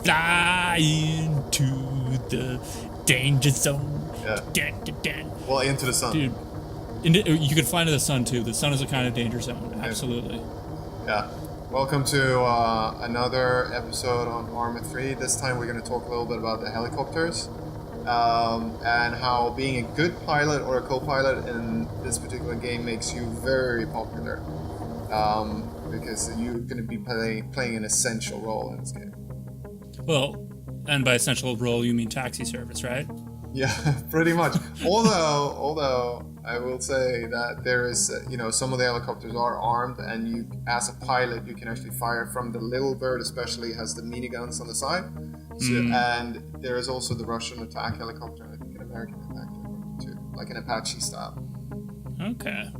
Fly into the danger zone. Yeah. Dun, dun, dun. Well, into the sun. Dude, you could fly into the sun too. The sun is a kind of danger zone. Absolutely. Yeah. Welcome to another episode on ARMA 3. This time we're going to talk a little bit about the helicopters and how being a good pilot or a co-pilot in this particular game makes you very popular because you're going to be playing an essential role in this game. Well, and by essential role you mean taxi service, right? Yeah, pretty much. Although I will say that there is, some of the helicopters are armed, and you, as a pilot, you can actually fire from the little bird. Especially has the miniguns on the side. So, and there is also the Russian attack helicopter, and I think an American attack helicopter too, like an Apache style. Okay,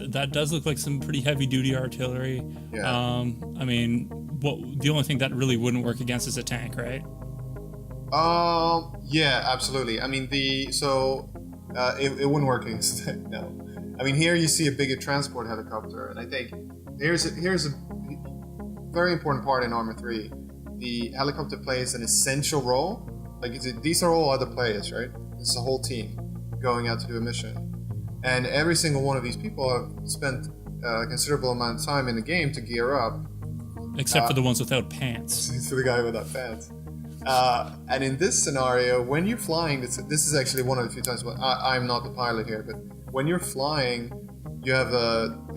that does look like some pretty heavy duty artillery. Yeah. I mean, the only thing that really wouldn't work against is a tank, right? Yeah, absolutely. I mean, it wouldn't work against it. No. I mean, here you see a bigger transport helicopter, and I think here's a very important part in Arma 3. The helicopter plays an essential role. Like, these are all other players, right? It's a whole team going out to do a mission. And every single one of these people have spent a considerable amount of time in the game to gear up. Except for the ones without pants. For the guy without pants. And in this scenario, when you're flying, this is actually one of the few times when I'm not the pilot here, but when you're flying, you have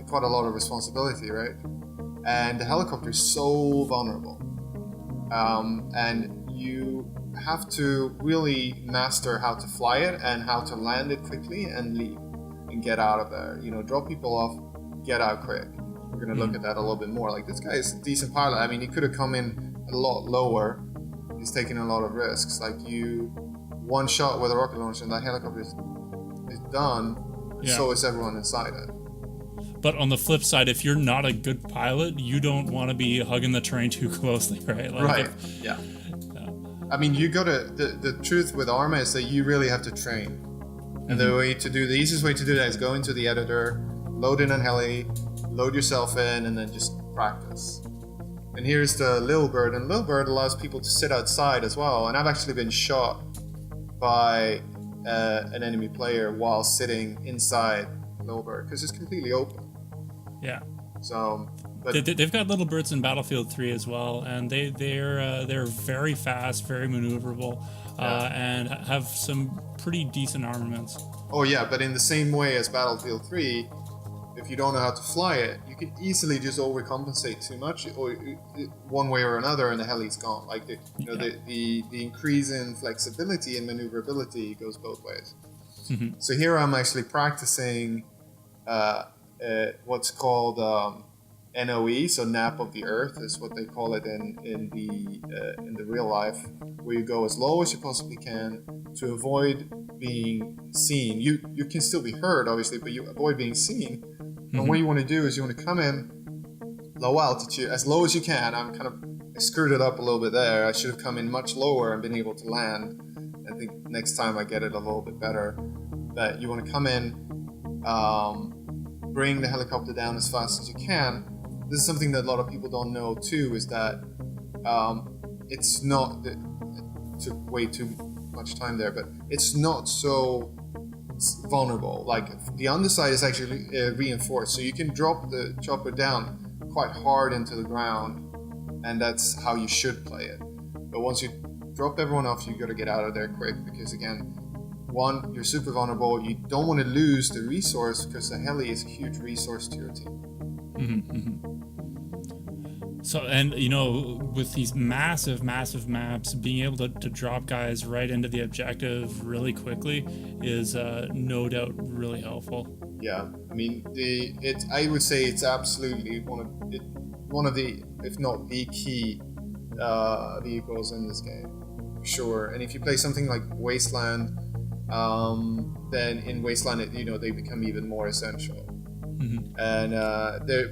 quite a lot of responsibility, right? And the helicopter is so vulnerable. And you have to really master how to fly it and how to land it quickly and leave and get out of there. Drop people off, get out quick. We're going to look at that a little bit more. Like, this guy is a decent pilot. I mean, he could have come in a lot lower. He's taking a lot of risks. Like, one shot with a rocket launcher and that helicopter is done. Yeah. So is everyone inside it. But on the flip side, if you're not a good pilot, you don't want to be hugging the terrain too closely, right? Like, right. Yeah. I mean, you gotta. The truth with ARMA is that you really have to train, and the easiest way to do that is go into the editor, load in a heli, load yourself in, and then just practice. And here's the Little Bird, and Little Bird allows people to sit outside as well. And I've actually been shot by an enemy player while sitting inside Little Bird because it's completely open. Yeah. So, but they've got Little Birds in Battlefield 3 as well, and they're very fast, very maneuverable, and have some pretty decent armaments. Oh yeah, but in the same way as Battlefield 3. If you don't know how to fly it, you can easily just overcompensate too much, or one way or another, and the heli's gone. Like the increase in flexibility and maneuverability goes both ways. Mm-hmm. So here I'm actually practicing what's called NOE, so nap of the earth is what they call it in the real life, where you go as low as you possibly can to avoid being seen. You can still be heard, obviously, but you avoid being seen. And what you want to do is you want to come in low altitude, as low as you can. I screwed it up a little bit there. I should have come in much lower and been able to land. I think next time I get it a little bit better. But you want to come in, bring the helicopter down as fast as you can. This is something that a lot of people don't know too, is that it's not, it took way too much time there, but it's not so vulnerable. Like, the underside is actually reinforced, so you can drop the chopper down quite hard into the ground, and that's how you should play it. But once you drop everyone off, you got to get out of there quick, because again, one, you're super vulnerable. You don't want to lose the resource, because the heli is a huge resource to your team. So, and with these massive maps, being able to drop guys right into the objective really quickly is no doubt really helpful. Yeah, I mean, I would say it's absolutely one of the, if not the key vehicles in this game, for sure. And if you play something like Wasteland, then in Wasteland, they become even more essential. Mm-hmm. And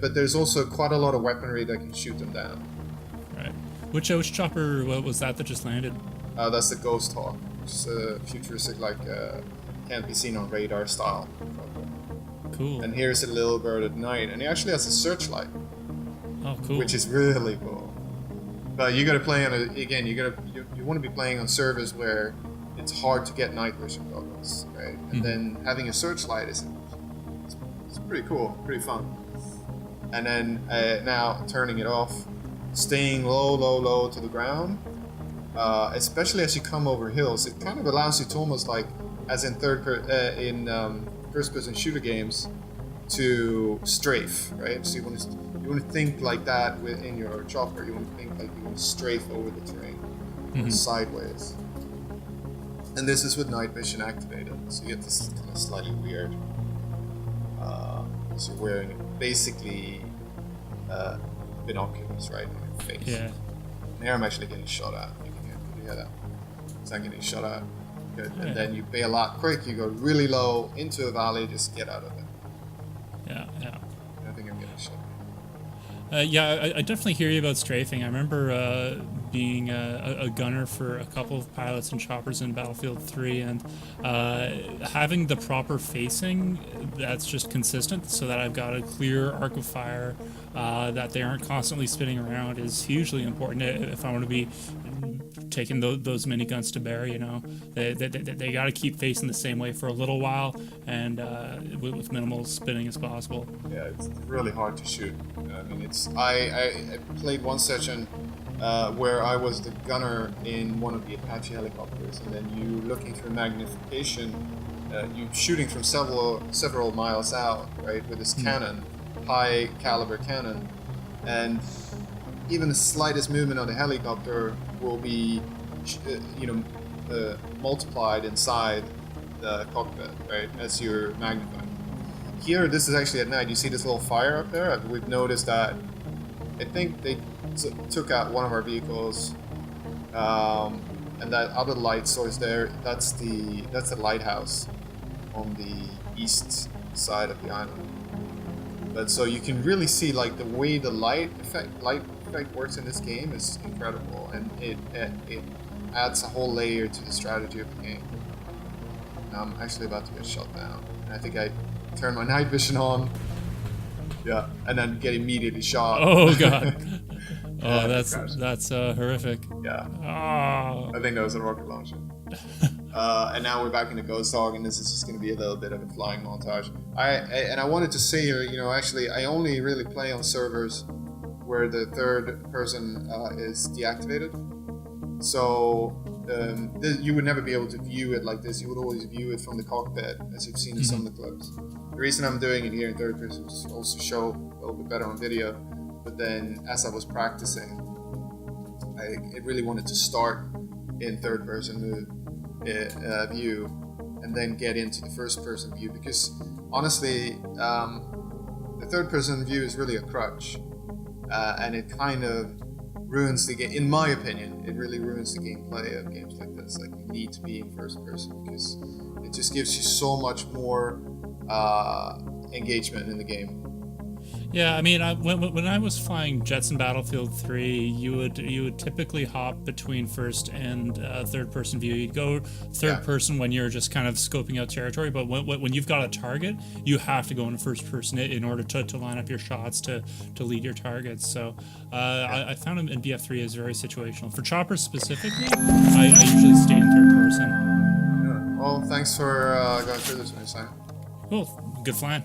but there's also quite a lot of weaponry that can shoot them down. Right. Which chopper was that just landed? That's the Ghost Hawk, which is a futuristic, can't be seen on radar style. Cool. And here's a Little Bird at night, and he actually has a searchlight. Oh, cool. Which is really cool. But you got to play on again. You want to be playing on servers where it's hard to get night vision goggles, right? And then having a searchlight is it's pretty cool, pretty fun. And then now turning it off, staying low to the ground, especially as you come over hills, it kind of allows you to almost like, as in first-person shooter games, to strafe, right? So you want to think like that in your chopper. You want to think like you want to strafe over the terrain, or sideways. And this is with night vision activated, so you get this kind of slightly weird. So you're wearing basically binoculars, right, on your face. Yeah. And here I'm actually getting shot at. You can hear that. So I'm getting shot at. Good. And then you bail out quick. You go really low into a valley. Just get out of it. Yeah. I think I'm getting shot. Yeah, I definitely hear you about strafing. I remember being a gunner for a couple of pilots and choppers in Battlefield 3, and having the proper facing that's just consistent, so that I've got a clear arc of fire, that they aren't constantly spinning around, is hugely important if I want to be taking those miniguns to bear. You know, they got to keep facing the same way for a little while, and with minimal spinning as possible. Yeah, it's really hard to shoot. I mean, I played one session where I was the gunner in one of the Apache helicopters, and then you looking through magnification, you shooting from several miles out, right, with this cannon, high caliber cannon, and even the slightest movement of the helicopter will be, multiplied inside the cockpit, right, as you're magnifying. Here, this is actually at night. You see this little fire up there? We've noticed that. I think they took out one of our vehicles, and that other light source there. That's the lighthouse on the east side of the island. But so you can really see like the way the light effect works in this game is incredible, and it adds a whole layer to the strategy of the game. I'm actually about to get shot down, and I think I turn my night vision on, and then get immediately shot. Oh god. Oh, that's horrific. Yeah. Oh. I think that was a rocket launcher. And now we're back in the Ghost Hog, and this is just going to be a little bit of a flying montage. I wanted to say here, actually, I only really play on servers where the third person is deactivated. So you would never be able to view it like this. You would always view it from the cockpit, as you've seen in some of the clips. The reason I'm doing it here in third person is to also show a little bit better on video. But then, as I was practicing, I really wanted to start in third person view, and then get into the first person view, because honestly, the third person view is really a crutch, and it kind of ruins the game. In my opinion, it really ruins the gameplay of games like this. Like, you need to be in first person, because it just gives you so much more engagement in the game. Yeah, I mean, when I was flying jets in Battlefield 3, you would typically hop between first and third person view. You'd go third person when you're just kind of scoping out territory, but when you've got a target, you have to go into first person in order to line up your shots to lead your targets. So I found in BF3 is very situational. For choppers specifically, I usually stay in third person. Yeah. Well, thanks for going through this with me, Simon. Cool. Good flying.